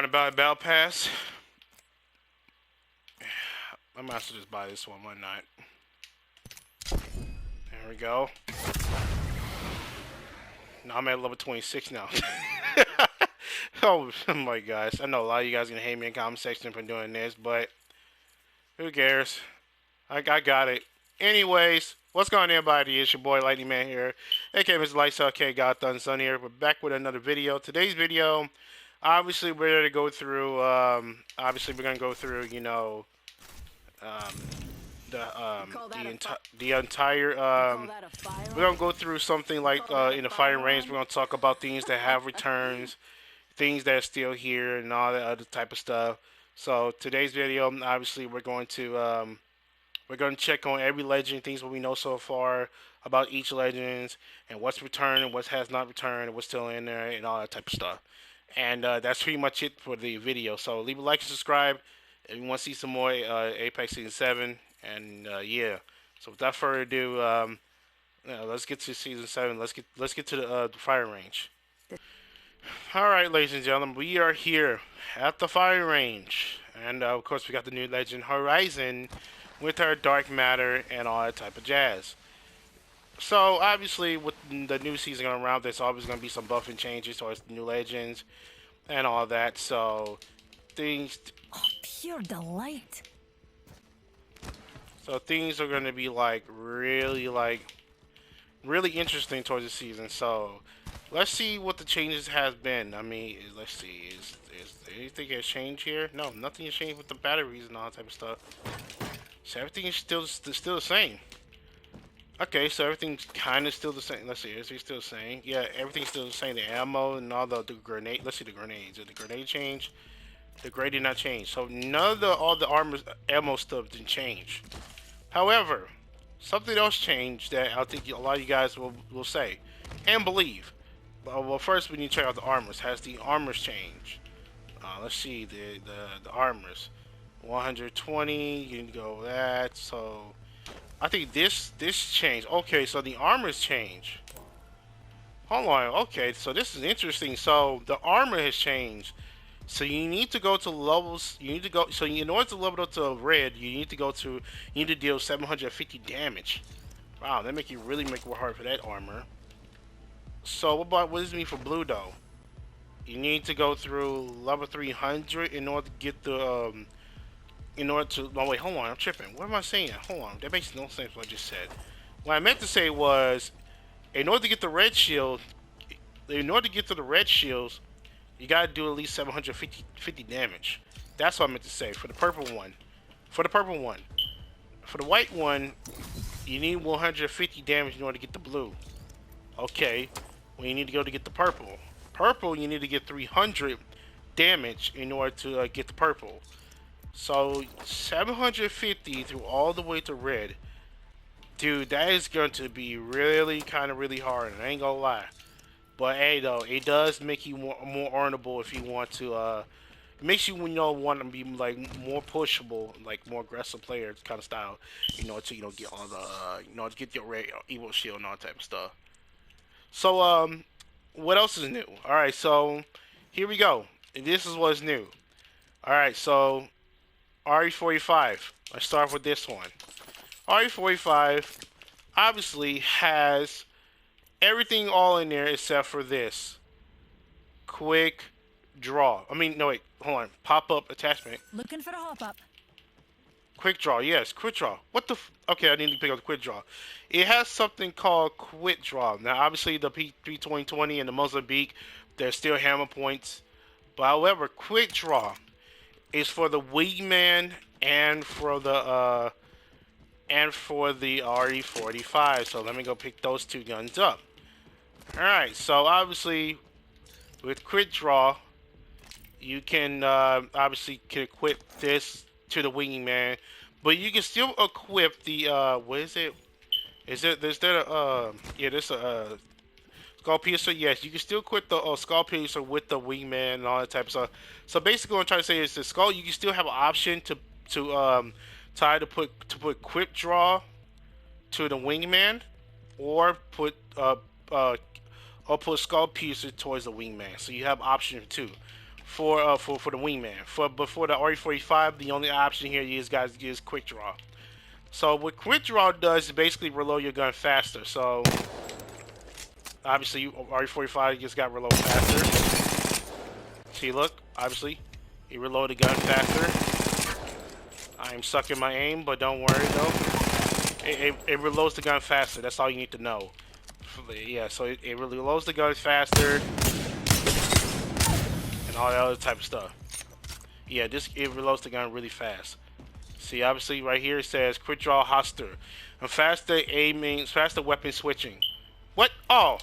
want to buy a battle pass? I might as well just buy this one. Why not? There we go. Now I'm at level 26 now. Oh my gosh. I know a lot of you guys are going to hate me in the comment section for doing this, but who cares? I got it. Anyways, what's going on, everybody? It's your boy LightingMan here, aka Mr. Antwan Gatling here. We're back with another video. Today's video, obviously, we're going to go through, you know, the entire, we're going to go through something like, in the firing range. We're going to talk about things that have returns, things that are still here, and all that other type of stuff. So, today's video, obviously, we're going to check on every legend, things what we know so far about each legends, and what's returned and what has not returned, and what's still in there, and all that type of stuff. And that's pretty much it for the video. So leave a like and subscribe if you want to see some more Apex Season 7. And yeah. So without further ado, let's get to Season 7. Let's get to the firing range. All right, ladies and gentlemen, we are here at the firing range, and of course we got the new legend Horizon with her dark matter and all that type of jazz. So obviously with the new season going around, there's always going to be some buffing changes towards the new legends and all that. So things, pure delight. So things are going to be really interesting towards the season. So let's see what the changes has been. I mean, let's see, is anything has changed here? No, nothing has changed with the batteries and all that type of stuff. So everything is still the same. Okay, so everything's kind of still the same. Let's see, everything's still the same. Yeah, everything's still the same. The ammo and all the grenade. Let's see the grenades. Did the grenade change? The grenade did not change. So none of all the ammo stuff didn't change. However, something else changed that I think a lot of you guys will say and believe. Well, first we need to check out the armors. Has the armors changed? Let's see the armors. 120. You can go with that. So I think this changed. Okay, so the armors change. Hold on. Okay, so this is interesting. So the armor has changed. So you need to go to levels. You need to go. So in order to level up to red, you need to deal 750 damage. Wow, that really make it hard for that armor. So what does it mean for blue though? You need to go through level 300 in order to get the no wait, hold on, I'm tripping. What am I saying? Hold on, that makes no sense what I just said. What I meant to say was, in order to get the red shield, you gotta do at least 750 damage. That's what I meant to say for the purple one. For the white one, you need 150 damage in order to get the blue. Okay, well you need to go to get the purple. Purple, you need to get 300 damage in order to get the purple. So 750 through all the way to red, dude, that is going to be really hard. I ain't gonna lie, but hey, though, it does make you more earnable if you want to. It makes you want to be more pushable, more aggressive player kind of style, to get all the to get your red evil shield and all that type of stuff. So what else is new? All right, so here we go. And this is what's new. All right, so RE45. Let's start with this one. RE45 obviously has everything all in there except for this. Quick draw. I mean, no wait, hold on. Pop-up attachment. Looking for the hop-up. Quick draw, yes, quick draw. What the okay, I need to pick up the quick draw. It has something called quick draw. Now, obviously, the P2020 and the Masitti-Make, they're still hammer points. But however, quick draw is for the wingman and for the RE45. So let me go pick those two guns up. Alright, so obviously with quick draw you can obviously equip this to the wingman, but you can still equip the what is it? There's a skull piercer. Yes, you can still equip the skull piercer with the wingman and all that type of stuff. So basically, what I'm trying to say is the skull. You can still have an option to put quick draw to the wingman, or put skull piercer towards the wingman. So you have option 2. for the wingman. But for the RE45, the only option here is quick draw. So what quick draw does is basically reload your gun faster. So obviously RE45 just got reload faster. See, look, obviously he reloaded the gun faster. I'm sucking my aim, but don't worry though. It reloads the gun faster. That's all you need to know. Yeah, so it reloads the gun faster and all that other type of stuff. Yeah, it reloads the gun really fast. See, obviously right here it says quick draw hoster and faster aiming, faster weapon switching. What? Oh,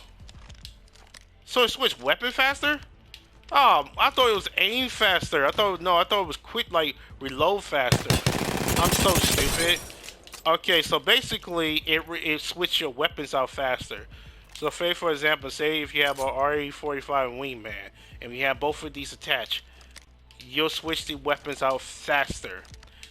so it switched weapon faster? Oh, I thought it was aim faster. I thought it was quick, like reload faster. I'm so stupid. Okay, so basically it switches your weapons out faster. So say for example, say if you have a RE45 wingman and you have both of these attached, you'll switch the weapons out faster.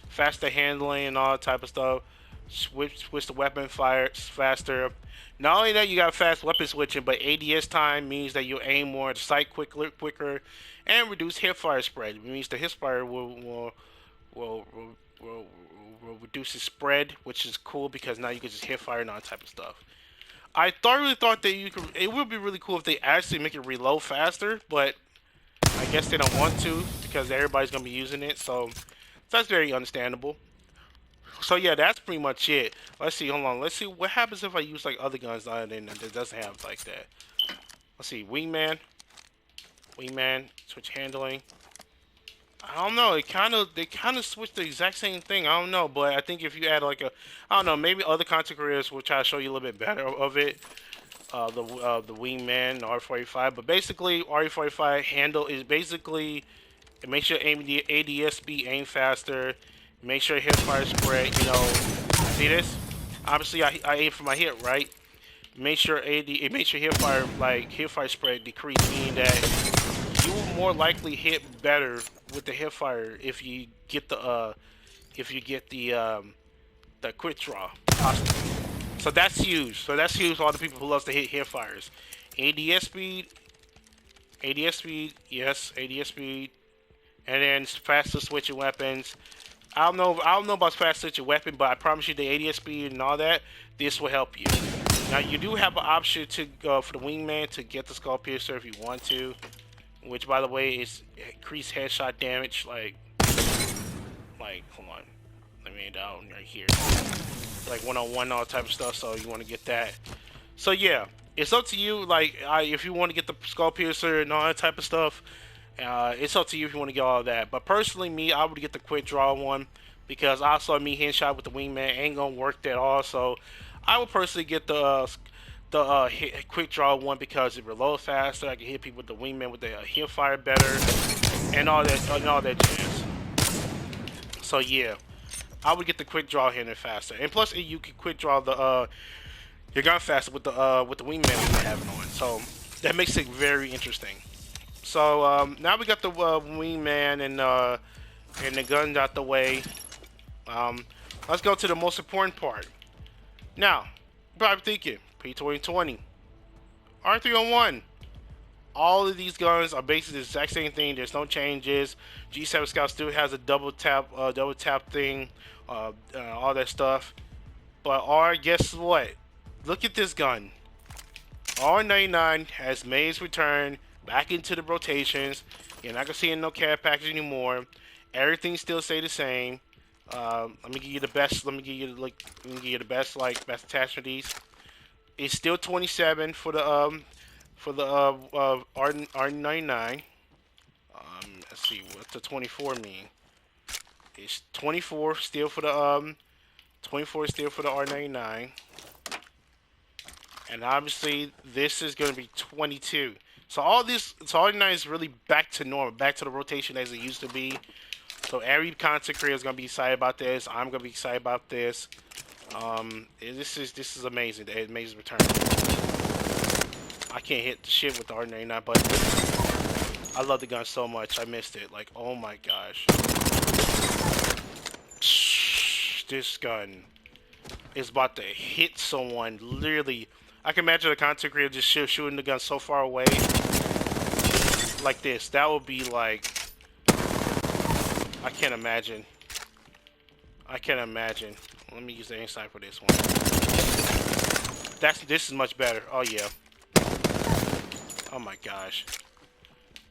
Faster handling and all that type of stuff. Switch the weapon fire faster. Not only that, you got fast weapon switching, but ADS time means that you aim more at the sight quicker, and reduce hip fire spread. It means the hip fire will reduce its spread, which is cool because now you can just hip fire and all that type of stuff. I really thought that it would be really cool if they actually make it reload faster, but I guess they don't want to because everybody's gonna be using it, so that's very understandable. So yeah, that's pretty much it. Let's see, hold on. Let's see what happens if I use like other guns other than that doesn't have like that. Let's see, wingman, switch handling. I don't know. They kind of switched the exact same thing. I don't know, but I think if you add like I don't know, maybe other content creators will try to show you a little bit better of it. The wingman, the R45, but basically R45 handle is basically it makes your ADS speed aim faster. Make sure hip fire spread, you know. See this? Obviously, I aim for my hit, right? Make sure it makes your hip fire spread decrease, meaning that you will more likely hit better with the hip fire if you get the quick draw. So that's huge. So that's huge for all the people who love to hit hip fires. ADS speed, yes, ADS speed, and then faster switching weapons. I don't know about fast switching weapon, but I promise you the ADS speed and all that, this will help you. Now you do have an option to go for the wingman to get the skull piercer if you want to, which by the way is increased headshot damage. Like hold on, let me down right here, like 1-on-1 all type of stuff. So you want to get that. So yeah, it's up to you. Like if you want to get the skull piercer and all that type of stuff. It's up to you if you want to get all of that. But personally, me, I would get the quick draw one because I saw me headshot with the wingman ain't gonna work at all. So I would personally get the quick draw one because it reloads faster. I can hit people with the wingman with the hip fire better and all that jazz. So yeah, I would get the quick draw hitting faster. And plus, you can quick draw your gun faster with the wingman you're having on. So that makes it very interesting. So now we got the wingman and the guns out the way. Let's go to the most important part. Now, you're probably thinking P2020, R301. All of these guns are basically the exact same thing. There's no changes. G7 Scout still has a double tap thing, all that stuff. But guess what? Look at this gun. R99 has made its return back into the rotations. You're not gonna see it in no care package anymore. Everything still stay the same. Let me give you the best. Let me give you the best attachment of these. It's still 27 for the R99. Let's see what the 24 mean. It's 24 still for the 24 still for the R99. And obviously this is gonna be 22. So all this, so R99 is really back to normal, back to the rotation as it used to be. So every content creator is gonna be excited about this. I'm gonna be excited about this. This is amazing. The amazing return. I can't hit the shit with the R99, but I love the gun so much. I missed it. Like, oh my gosh, this gun is about to hit someone. Literally, I can imagine a content creator just shooting the gun so far away. like this. That would be like, I can't imagine. I can't imagine. Let me use the inside for this one. This is much better. Oh yeah. Oh my gosh.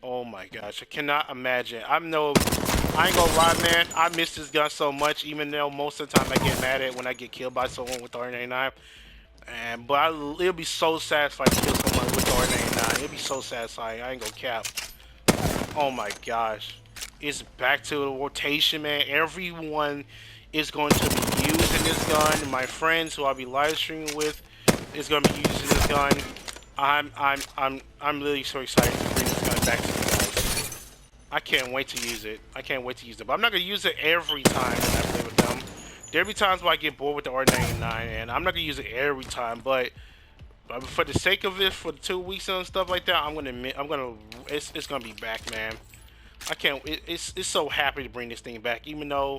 Oh my gosh. I cannot imagine. I ain't gonna lie, man. I miss this gun so much, even though most of the time I get mad at it when I get killed by someone with the R99. But it'll be so satisfying to kill someone with the R99. It'll be so satisfying. I ain't gonna cap. Oh my gosh. It's back to the rotation, man. Everyone is going to be using this gun. My friends who I'll be live streaming with is going to be using this gun. I'm really so excited to bring this gun back to you guys. I can't wait to use it. I can't wait to use it. But I'm not going to use it every time when I play with them. There'll be times where I get bored with the R99, and I'm not going to use it every time. But for the sake of it, for the 2 weeks and stuff like that, it's going to be back, man. I can't. It's so happy to bring this thing back, even though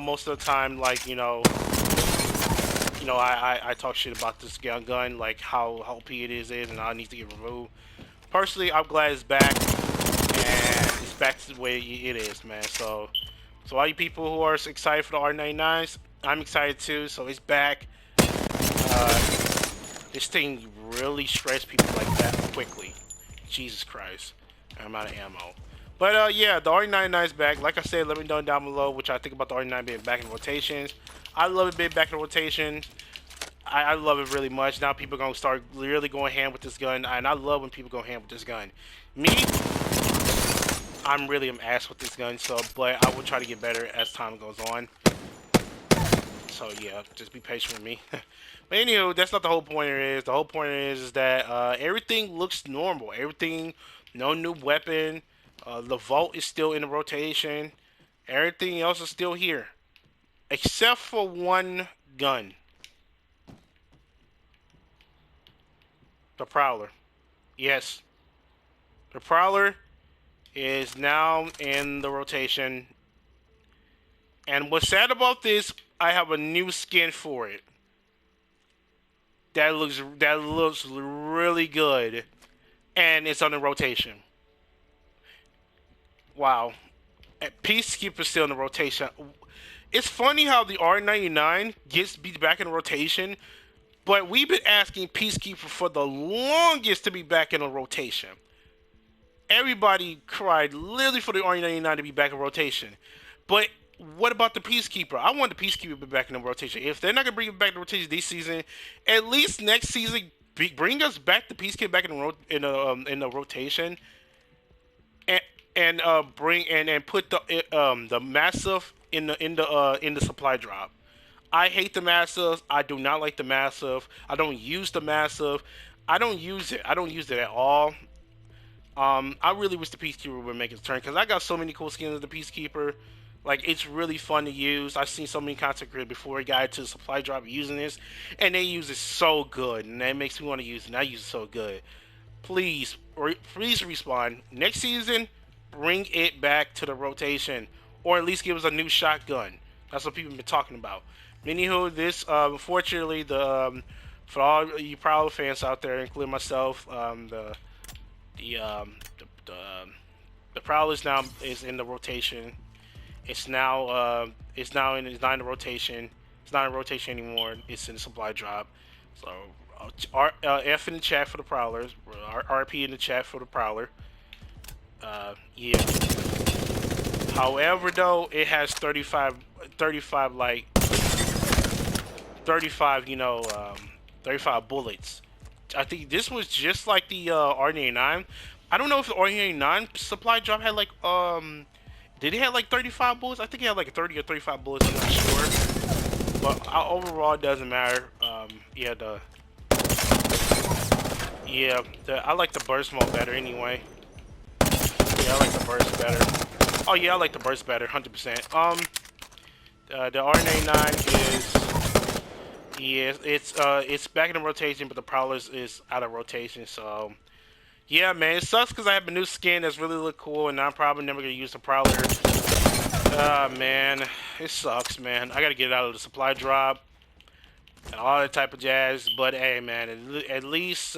most of the time, like I talk shit about this gun, like how OP it is, and I need to get removed. Personally, I'm glad it's back, and it's back to the way it is, man. So all you people who are excited for the R99s, I'm excited too. So it's back. This thing really shreds people like that quickly. Jesus Christ. I'm out of ammo. But yeah, the R99 is back. Like I said, let me know down below what y'all think about the R99 being back in rotations. I love it being back in rotation. I love it really much. Now people are going to start really going ham with this gun. And I love when people go ham with this gun. Me, I'm really an ass with this gun. But I will try to get better as time goes on. So yeah, just be patient with me. But anywho, that's not the whole point here is. The whole point is that everything looks normal. Everything, no new weapon. The vault is still in the rotation. Everything else is still here. Except for one gun. The Prowler. Yes. The Prowler is now in the rotation. And what's sad about this, I have a new skin for it. That looks really good. And it's on the rotation. Wow. And Peacekeeper's still in the rotation. It's funny how the R99 gets to be back in the rotation, but we've been asking Peacekeeper for the longest to be back in the rotation. Everybody cried literally for the R99 to be back in rotation. But what about the Peacekeeper? I want the Peacekeeper to be back in the rotation. If they're not going to bring it back in the rotation this season, at least next season, bring us back the Peacekeeper back in the rotation. And put the Massive in the supply drop. I hate the Massive. I do not like the Massive. I don't use the Massive. I don't use it. I don't use it at all. I really wish the Peacekeeper would make its turn because I got so many cool skins of the Peacekeeper. Like, it's really fun to use. I've seen so many content creators before I got into the supply drop using this, and they use it so good, and that makes me want to use it, and I use it so good. Please respawn. Next season, bring it back to the rotation, or at least give us a new shotgun. That's what people have been talking about. Anywho, this, unfortunately, for all you Prowler fans out there, including myself, the Prowler is in the rotation. It's not in the rotation. It's not in rotation anymore. It's in the supply drop. So F in the chat for the Prowlers. RP in the chat for the Prowler. Yeah. However, though, it has 35 bullets. I think this was just like the R99. I don't know if the R99 supply drop had like did it have like 35 bullets? I think it had like 30 or 35 bullets. I'm not sure. But overall, it doesn't matter. I like the burst mode better anyway. Yeah, I like the burst better. Oh yeah, I like the burst better, 100%. The R99 it's back in the rotation, but the Prowlers is out of rotation. So yeah, man, it sucks because I have a new skin that's really look cool, and I'm probably never gonna use the Prowler. Man, it sucks, man. I gotta get it out of the supply drop and all that type of jazz. But hey, man, at least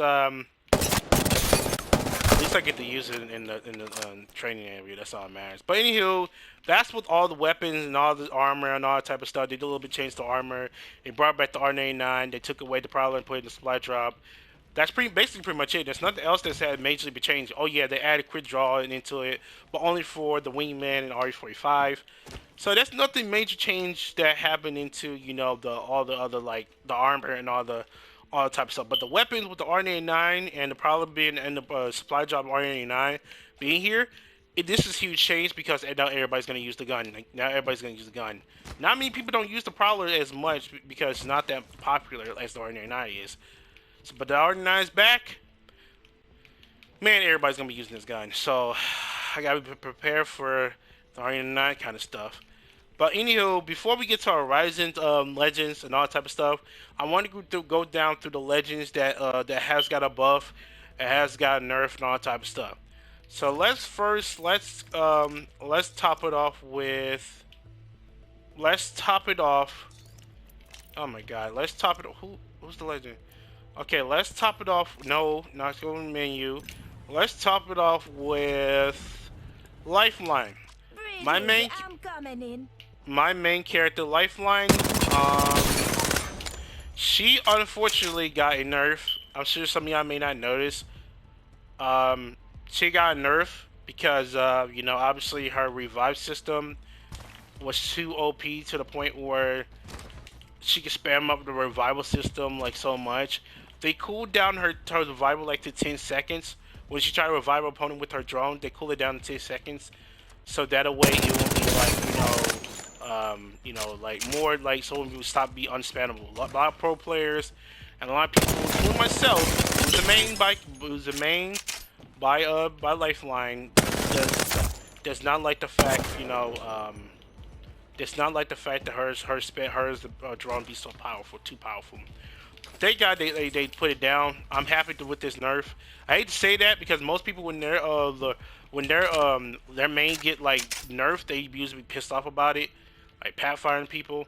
least I get to use it in the training area. That's all that matters. But anywho, that's with all the weapons and all the armor and all that type of stuff. They did a little bit change the armor. They brought back the R99. They took away the Prowler and put it in the supply drop. That's basically pretty much it. There's nothing else that's had majorly been changed. Oh yeah, they added quick draw into it, but only for the Wingman and RE45. So that's nothing major change that happened into, you know, all the other, like the armor and all the type of stuff. But the weapons with the R99 and the Prowler being and the supply drop R99 being here, this is huge change because now everybody's gonna use the gun. Like, now everybody's gonna use the gun. Not many people don't use the Prowler as much because it's not that popular as the R99 is. So, but the R99 is back. Man, everybody's gonna be using this gun. So I gotta be prepared for the R99 kind of stuff. But anywho, before we get to our Horizon legends and all that type of stuff, I want to go down through the legends that that has got a buff, it has got a nerf and all that type of stuff. So let's top it off with. Let's top it off. Oh my God! Let's top it. Who's the legend? Okay, let's top it off. No, not going to menu. Let's top it off with Lifeline. My main character, Lifeline. She unfortunately got a nerf. I'm sure some of y'all may not notice. She got a nerf because you know, obviously her revive system was too OP to the point where she could spam up the revival system like so much. They cooled down her revival like to 10 seconds. When she tried to revive her opponent with her drone, they cool it down to 10 seconds. So that way it will be like, you know, like more like so it will stop being unspammable. A lot of pro players and a lot of people, including myself, who's the main by Lifeline, does not like the fact, you know, does not like the fact that hers drone be so powerful, too powerful. Thank God they put it down. I'm happy with this nerf. I hate to say that because most people when their main get like nerfed, they usually be pissed off about it. Like Pathfinder people,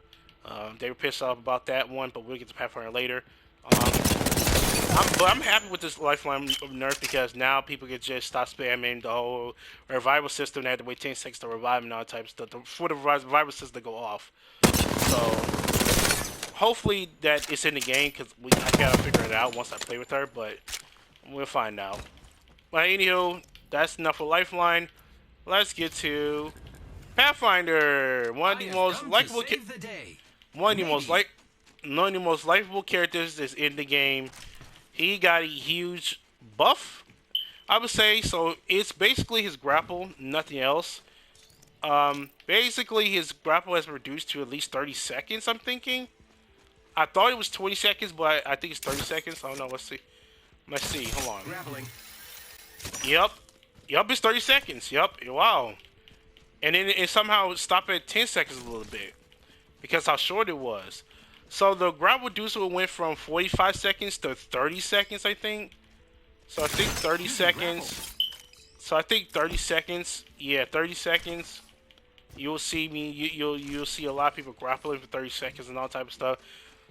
they were pissed off about that one, but we'll get to Pathfinder later. But I'm happy with this Lifeline nerf because now people can just stop spamming the whole revival system. They had to wait 10 seconds to revive and all type of stuff for the revival system to go off. So hopefully that it's in the game because I gotta figure it out once I play with her, but we'll find out. But anywho, that's enough for Lifeline. Let's get to Pathfinder. One of the most likable characters that's in the game. He got a huge buff, I would say. So it's basically his grapple, nothing else. Basically his grapple has reduced to at least 30 seconds, I'm thinking. I thought it was 20 seconds, but I think it's 30 seconds. I don't know. Let's see. Let's see. Hold on. Grappling. Yep, it's 30 seconds. Yep. Wow. And then it somehow stopped at 10 seconds a little bit because how short it was. So the grapple reducer went from 45 seconds to 30 seconds, I think. So I think 30 seconds. So I think 30 seconds. Yeah, 30 seconds. You'll see me. You'll see a lot of people grappling for 30 seconds and all type of stuff.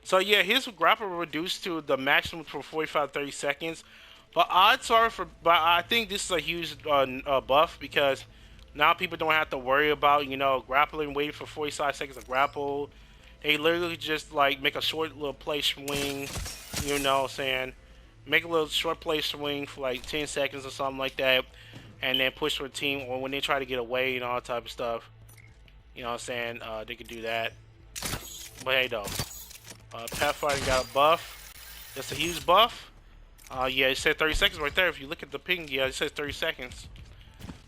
So yeah, his grapple reduced to the maximum for 45 30 seconds. But I think this is a huge buff because now people don't have to worry about, you know, grappling, waiting for 45 seconds to grapple. They literally just like make a short little play swing, you know what I'm saying? Make a little short play swing for like 10 seconds or something like that, and then push for a team, or when they try to get away and all that type of stuff. You know what I'm saying? They could do that. But hey though, Pathfinder got a buff. That's a huge buff. Yeah, it said 30 seconds right there. If you look at the ping, yeah, it says 30 seconds.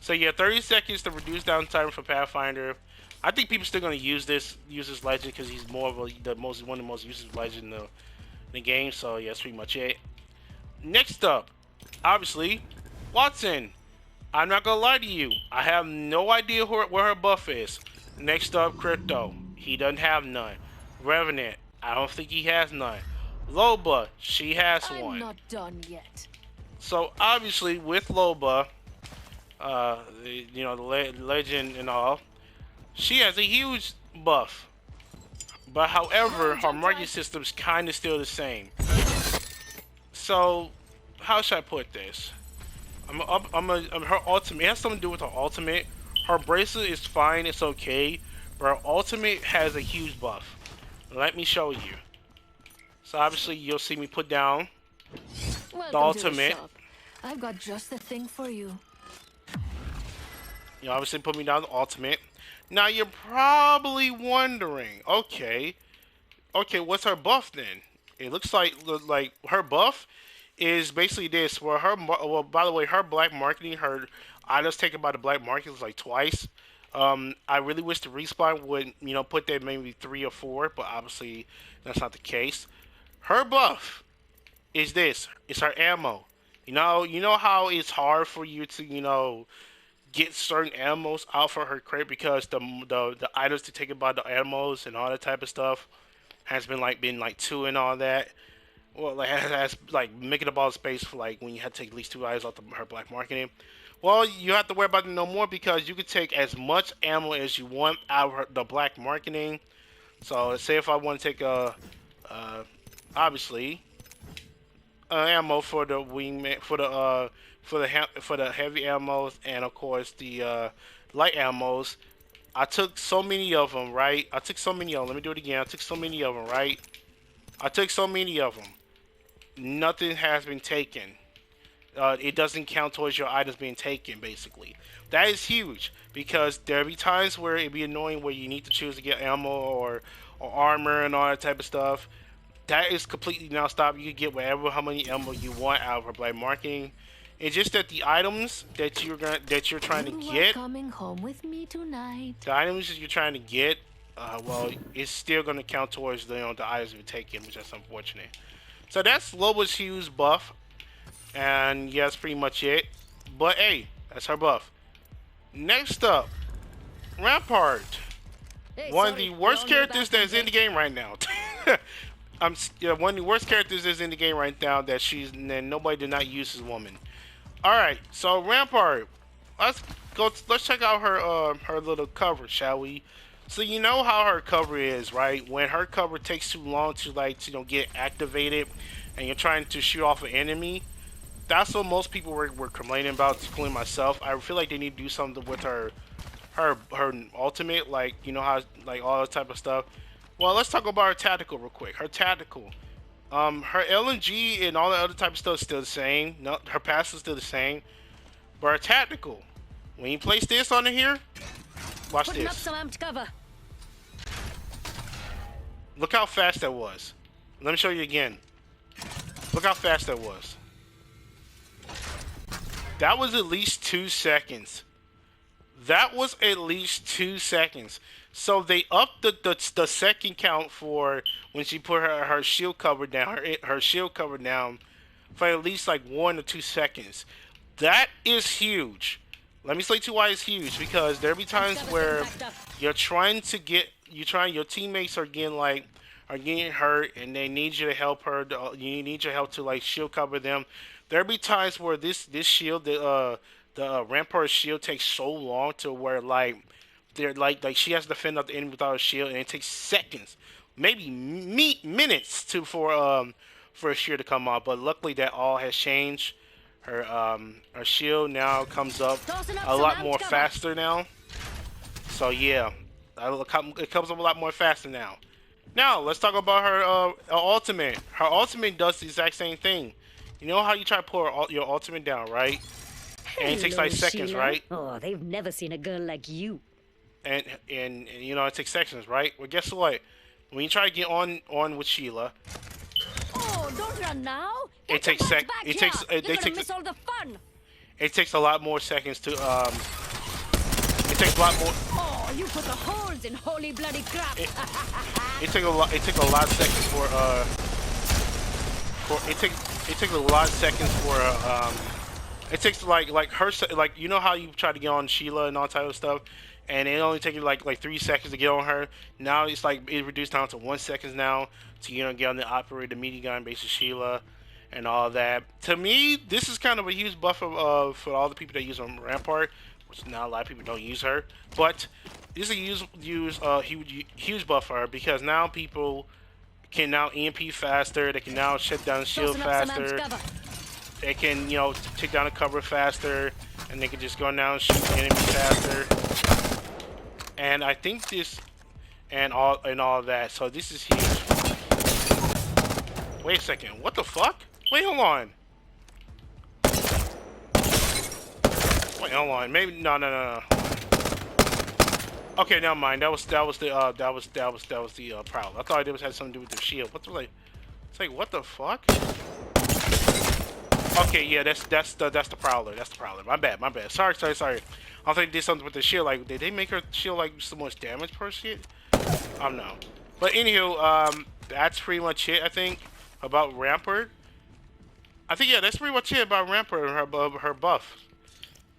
So yeah, 30 seconds to reduce downtime for Pathfinder. I think people are still gonna use this legend because he's more of one of the most used legend in the game. So yeah, that's pretty much it. Next up, obviously, Watson. I'm not gonna lie to you. I have no idea where her buff is. Next up, Crypto. He doesn't have none. Revenant. I don't think he has none. Loba. She has one. I'm not done yet. So obviously, with Loba, you know, the legend and all, she has a huge buff. But however, her market system's kind of still the same. So, how should I put this? Her ultimate, it has something to do with her ultimate. Her bracelet is fine, it's okay, but her ultimate has a huge buff. Let me show you. So obviously you'll see me put down the Welcome to the ultimate. shop. I've got just the thing for you. You obviously put me down the ultimate. Now you're probably wondering, okay, what's her buff then? It looks like her buff is basically this. Where well, by the way, her black marketing, her items taken by the black market is like twice. I really wish the respawn would, put that maybe 3 or 4, but obviously that's not the case. Her buff is this. It's her ammo. You know how it's hard for you to, get certain ammos out for her crate because the items to take about the ammos and all that type of stuff has been like 2 and all that. Well, like has like making up all the space for like when you had to take at least 2 items off her black marketing. Well, you have to worry about it no more because you can take as much ammo as you want out of the black marketing. So let's say if I want to take obviously ammo for the wingman for the heavy ammos and of course the light ammos. I took so many of them, right? I took so many of them. Let me do it again. I took so many of them, right? I took so many of them. Nothing has been taken. It doesn't count towards your items being taken, basically. That is huge because there'll be times where it'd be annoying where you need to choose to get ammo or armor and all that type of stuff. That is completely now stopped. You can get how many ammo you want out of her black marketing. It's just that the items that you're trying to get, Coming home with me tonight. the items that you're trying to get, well, it's still going to count towards the items you're taking, which is unfortunate. So that's Loba's Hugh's buff, and yeah, that's pretty much it. But hey, that's her buff. Next up, Rampart, one of the worst characters that's in the game right now. One of the worst characters that's in the game right now that nobody did not use this woman. All right, so Rampart, let's check out her little cover, shall we? So you know how her cover is, right? When her cover takes too long to get activated, and you're trying to shoot off an enemy, that's what most people were complaining about, including myself. I feel like they need to do something with her ultimate, like how like all that type of stuff. Well, let's talk about her tactical real quick. Her tactical. Her LNG and all the other type of stuff is still the same. No, her passive is still the same. But her tactical, when you place this on here, watch Putting up this. some amped cover. Look how fast that was. Let me show you again. Look how fast that was. That was at least 2 seconds. That was at least 2 seconds. So they upped the second count for when she put her shield cover down, her shield cover down for at least like 1 or 2 seconds. That is huge. Let me say to why it's huge, because there'll be times where your teammates are getting hurt and they need you to help her. You need your help to like shield cover them. There'll be times where this shield, the Rampart shield, takes so long to where they're like she has to fend off the enemy without a shield, and it takes seconds, maybe minutes for a shield to come out. But luckily that all has changed. Her shield now comes up a lot more faster now. So yeah, it comes up a lot more faster now. Now let's talk about her ultimate. Her ultimate does the exact same thing. You know how you try to pull your ultimate down, right? And it takes like seconds, Sheila. right? Oh, they've never seen a girl like you. And it takes seconds, right? Well, guess what? When you try to get on with Sheila, Oh, don't run now. It takes Get your sec- butt it back takes- here. it You're takes- gonna miss all the fun. it takes a lot more seconds to It takes a lot more. Oh, you put the holes in holy bloody crap. It takes a lot. It takes a lot of seconds it takes a lot of seconds for It takes like you know how you try to get on Sheila and all type of stuff, and it only takes you like 3 seconds to get on her. Now it's like it reduced down to 1 second now to get on the operator minigun basis Sheila and all that. To me, this is kind of a huge buff for all the people that use on Rampart, which not a lot of people don't use her, but this is a huge buff for her because now people can now EMP faster. They can now shut down shield faster. they can, you know, take down the cover faster, and they can just go down and shoot the enemy faster. And I think this, and all of that. So this is huge. Wait a second. What the fuck? Wait, hold on. Wait, hold on. Maybe no. Okay, never mind. That was the Prowler. I thought it had something to do with the shield. What's like? It's like, what the fuck? Okay, yeah, that's the Prowler. That's the Prowler. My bad. Sorry. I don't think they did something with the shield. Like, did they make her shield like so much damage per shit? I don't know. But anywho, that's pretty much it. I think about Rampart. I think, yeah, that's pretty much it about Rampart and her buff.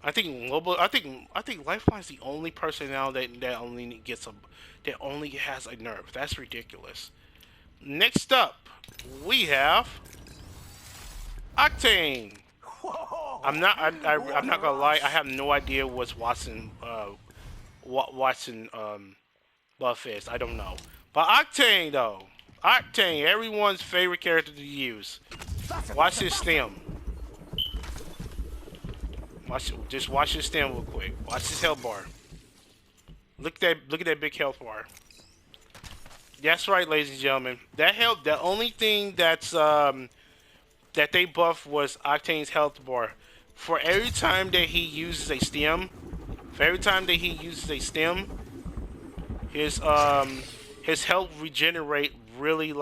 I think Lifeline's the only person now that only has a nerf. That's ridiculous. Next up, we have Octane. I'm not gonna lie. I have no idea what Watson buff is. I don't know. But Octane though, Octane, everyone's favorite character to use. Watch his stem. Just watch his stem real quick. Watch his health bar. Look at that big health bar. That's right, ladies and gentlemen. That health. The only thing that's that they buffed was Octane's health bar. For every time that he uses a stem, his health regenerate really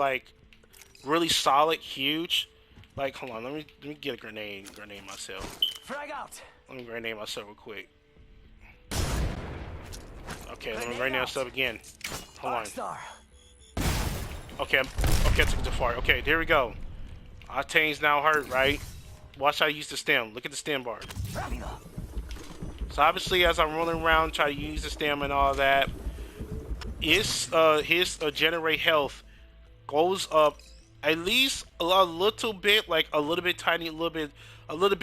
solid, huge. Like, hold on, let me get a grenade myself. Frag out. Let me grenade myself real quick. Okay, let me grenade myself again. Hold on. Okay, I took it too far. Okay, there we go. Octane's now hurt, right? Watch how I use the stem. Look at the stem bar. So obviously, as I'm rolling around, try to use the stem and all that, his generate health goes up at least a little bit, like a little bit tiny, a little bit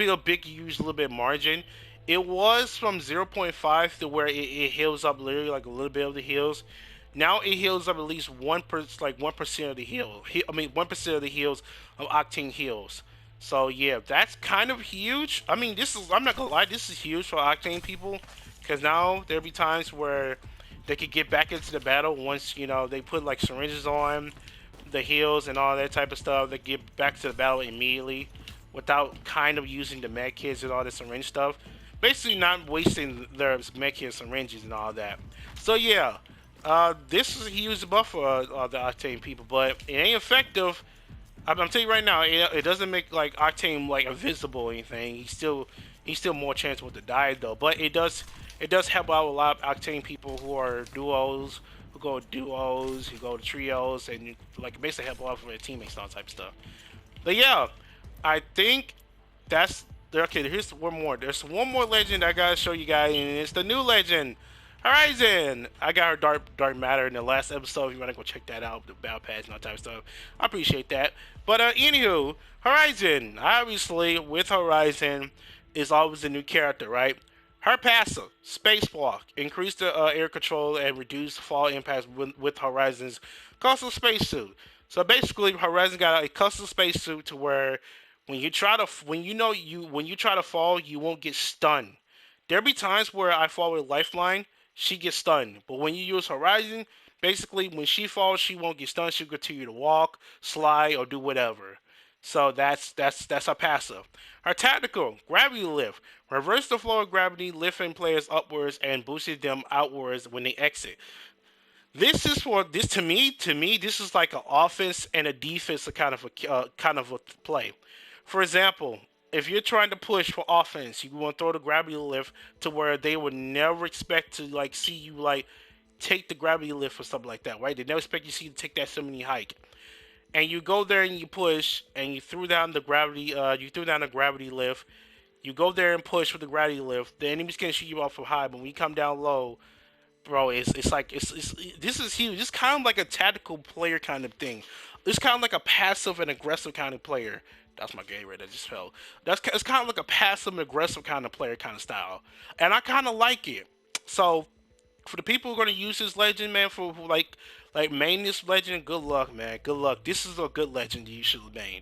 of big use, a little bit margin. It was from 0.5 to where it heals up literally like a little bit of the heals. Now it heals up at least 1% of the heal. 1% of the heals of Octane heals. So yeah, that's kind of huge. I mean, I'm not gonna lie, this is huge for Octane people, because now there'll be times where they could get back into the battle once, you know, they put like syringes on the heals and all that type of stuff. They get back to the battle immediately without kind of using the med kits and all the syringe stuff. Basically not wasting their med kits, syringes and all that. So yeah, this is a huge buff for the Octane people, but it ain't effective. I'm telling you right now, it doesn't make like Octane like invisible or anything. He's still more chance with the die though. But it does help out a lot of Octane people who are duos, who go to trios, and like basically help out for their teammates and all type of stuff. But yeah, I think that's okay. Here's one more. There's one more legend I gotta show you guys, and it's the new legend, Horizon. I got her dark matter in the last episode. If you wanna go check that out, the battle pass and all type of stuff, I appreciate that. But anywho, Horizon. Obviously, with Horizon is always a new character, right? Her passive, Spacewalk, increase the air control and reduce fall impacts with Horizon's custom spacesuit. So basically, Horizon got a custom spacesuit to where when you try to fall, you won't get stunned. There'll be times where I fall with Lifeline, she gets stunned. But when you use Horizon, basically when she falls, she won't get stunned. She'll continue to walk, slide, or do whatever. So that's her passive. Her tactical, gravity lift. Reverse the flow of gravity, lifting players upwards and boosting them outwards when they exit. This to me, this is like an offense and a defense kind of a play. For example, if you're trying to push for offense, you want to throw the gravity lift to where they would never expect to like see you like take the gravity lift or something like that, right? They never expect you to take that so many hike. And you go there and you push and you threw down the gravity lift. You go there and push with the gravity lift. The enemy's gonna shoot you off from high, but when you come down low, bro, this is huge. It's kind of like a tactical player kind of thing. It's kind of like a passive and aggressive kind of player. That's my game right that just fell. It's kind of like a passive and aggressive kind of player kind of style, and I kind of like it. So for the people who are gonna use this legend, man, for like main this legend, good luck, man. Good luck. This is a good legend you should have made.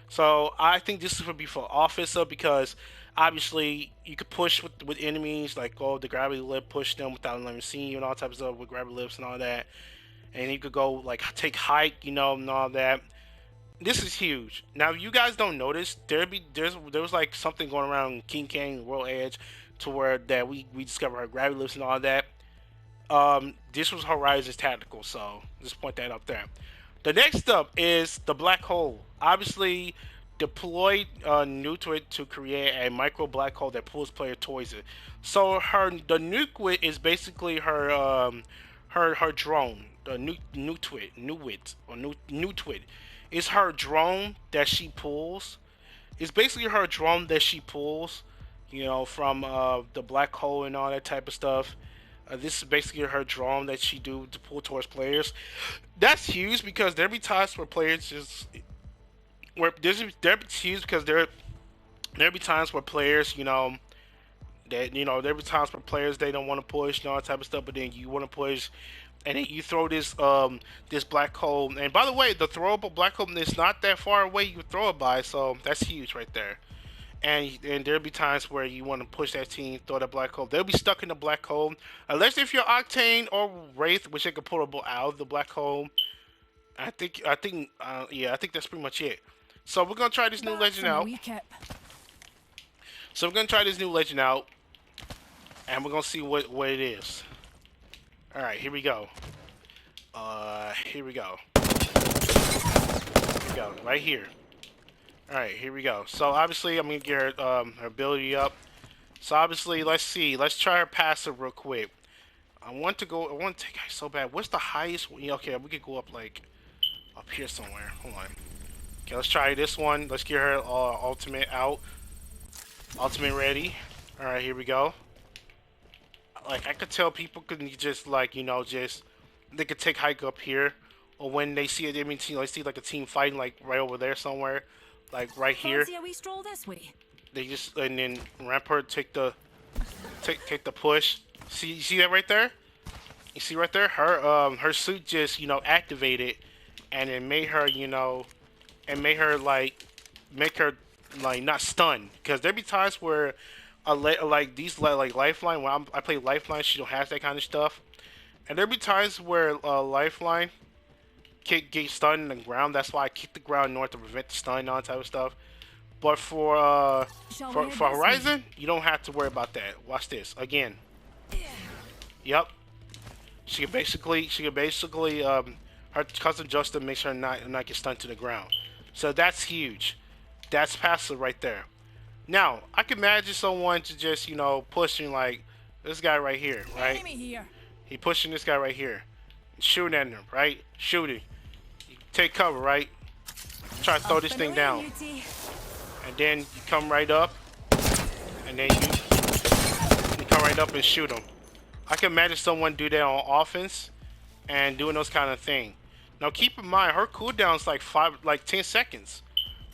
So I think this is would be for offensive because obviously you could push with enemies like the gravity lip, push them without them seeing you and all types of stuff with gravity lips and all that. And you could go like take hike, and all that. This is huge. Now, if you guys don't notice, there was like something going around King Kang World Edge to where that we discovered her gravity lifts and all that. This was Horizon's tactical, so just point that up there. The next up is the black hole. Obviously, deployed new to it to create a micro black hole that pulls player towards it. So the nuke is basically her drone. The new twit is her drone that she pulls. It's basically her drone that she pulls, from the black hole and all that type of stuff. This is basically her drone that she do to pull towards players. That's huge because there be times where players just there be huge because there be times where players there be times where players they don't want to push and all that type of stuff, but then you want to push, and then you throw this black hole. And by the way, the throwable black hole is not that far away. You throw it by, so that's huge right there. And there'll be times where you want to push that team, throw that black hole. They'll be stuck in the black hole, unless if you're Octane or Wraith, which they can pull out of the black hole. I think that's pretty much it. So we're gonna try this new legend out. So we're gonna try this new legend out, and we're gonna see what it is. All right, here we go. Here we go. Right here. All right, here we go. So obviously, I'm gonna get her ability up. So obviously, let's see. Let's try her passive real quick. I want to take her so bad. What's the highest? Okay, we could go up like up here somewhere. Hold on. Okay, let's try this one. Let's get her ultimate out. Ultimate ready. All right, here we go. Like I could tell people could just just they could take hike up here, or when they see it, they see like a team fighting like right over there somewhere. Like right here, we stroll this way. they just and then Rampart take the push. See that right there? You see right there? Her suit just activated, and it made her not stunned. Because there be times where Lifeline when I play Lifeline, she don't have that kind of stuff, and there be times where Lifeline get stunned in the ground. That's why I kick the ground in order to prevent the stun and all that type of stuff. But for Horizon, you don't have to worry about that. Watch this again. Yep. She can basically her custom Justin makes her not get stunned to the ground. So that's huge. That's passive right there. Now I can imagine someone to just pushing like this guy right here, right? He pushing this guy right here, shooting at him, right? Shooting. Take cover, right? Try to throw this thing down. And then you come right up. And then you come right up and shoot him. I can imagine someone do that on offense and doing those kind of things. Now keep in mind, her cooldown's like 10 seconds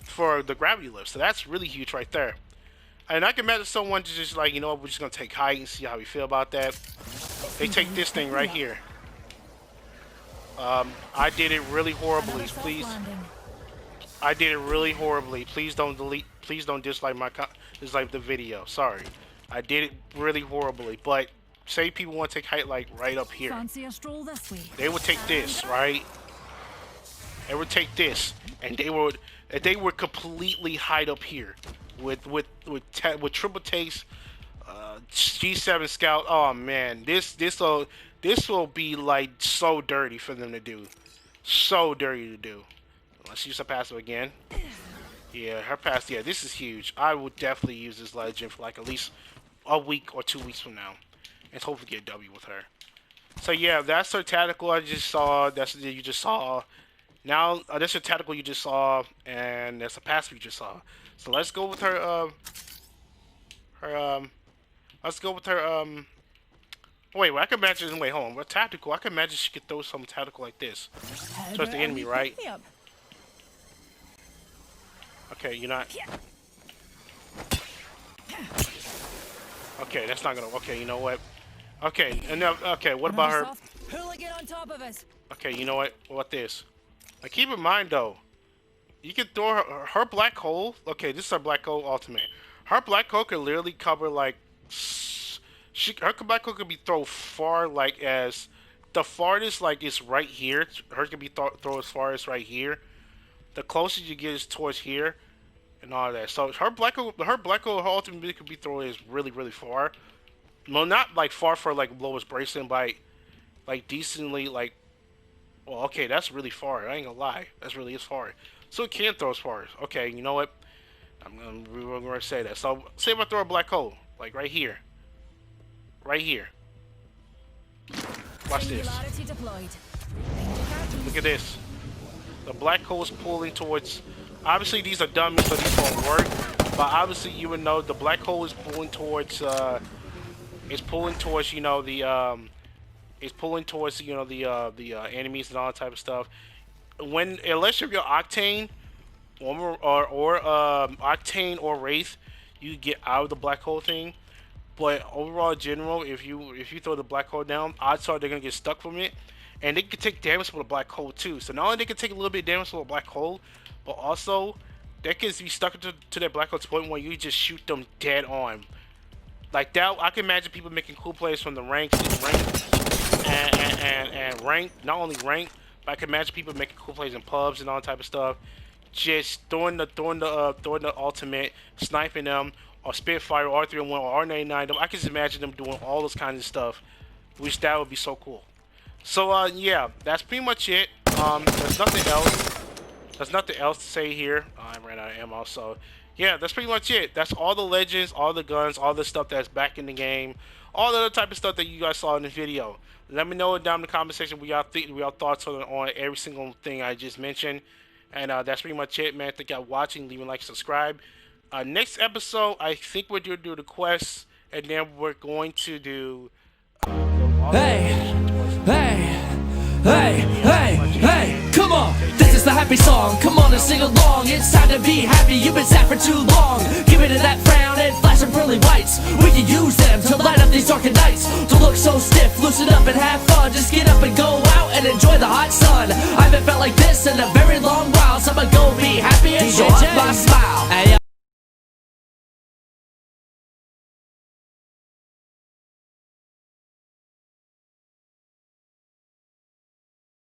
for the gravity lift. So that's really huge right there. And I can imagine someone to just we're just going to take height and see how we feel about that. They take this thing right here. I did it really horribly. Please, I did it really horribly. Please don't delete. Please don't dislike the video. Sorry, I did it really horribly. But say people want to take height like right up here, they would take this right. They would take this, and they would completely hide up here with triple takes, G7 scout. Oh man, this will be like so dirty for them to do. So dirty to do. Let's use her passive again. Yeah, her passive. Yeah, this is huge. I would definitely use this legend for like at least a week or 2 weeks from now, and hopefully get a W with her. So yeah, that's her tactical I just saw. That's what you just saw. Now that's her tactical you just saw, and that's a passive you just saw. So let's go with her. Let's go with her. Wait, I can imagine. Wait, hold on. What tactical? I can imagine she could throw some tactical like this towards the enemy, right? Okay, you're not. Okay, that's not gonna. Okay, you know what? Okay, and now, okay, what about her? Hooligan on top of us. Okay, you know what? What about this? Now keep in mind though, You can throw her black hole. Okay, this is her black hole ultimate. Her black hole can literally cover like her black hole could be thrown far, like as the farthest like is right here. Her can be throw as far as right here. The closest you get is towards here, and all that. So her black hole her ultimate could be thrown is really far. Well, not like far for like lowest bracelet, but like decently like. Well, okay, that's really far. I ain't gonna lie, that's really as far. So it can throw as far. Okay, you know what? We're gonna say that. So say if I throw a black hole, like right here. Right here. Watch this. Look at this. The black hole is pulling towards. Obviously, these are dummies, so these won't work. But obviously, you would know the black hole is pulling towards. It's pulling towards, you know, the. It's pulling towards, you know, the enemies and all that type of stuff. Unless you're Octane or Octane or Wraith, you get out of the black hole thing. But overall, general, if you throw the black hole down, odds are they're gonna get stuck from it, and they can take damage from the black hole too. So not only they can take a little bit of damage from the black hole, but also they can be stuck to that black hole to the point where you just shoot them dead on. Like that, I can imagine people making cool plays from the ranks and ranked. Not only ranked, but I can imagine people making cool plays in pubs and all that type of stuff. Just throwing the ultimate, sniping them. Or Spitfire, or R301, or R99, I can just imagine them doing all those kinds of stuff, which that would be so cool. So, yeah, that's pretty much it. There's nothing else. There's nothing else to say here. I ran out of ammo, so yeah, that's pretty much it. That's all the legends, all the guns, all the stuff that's back in the game, all the other type of stuff that you guys saw in the video. Let me know down in the comment section what y'all think, what y'all thoughts on every single thing I just mentioned. And that's pretty much it, man. Thank y'all watching. Leave a like, subscribe. Next episode, I think we're going to do the quests, and then we're going to do... Hey, come on! This is the happy song, come on and sing along. It's time to be happy, you've been sad for too long. Give it to that frown and flash some pearly whites. We can use them to light up these darker nights. Don't look so stiff, loosen up and have fun. Just get up and go out and enjoy the hot sun. I haven't felt like this in a very long while, so I'm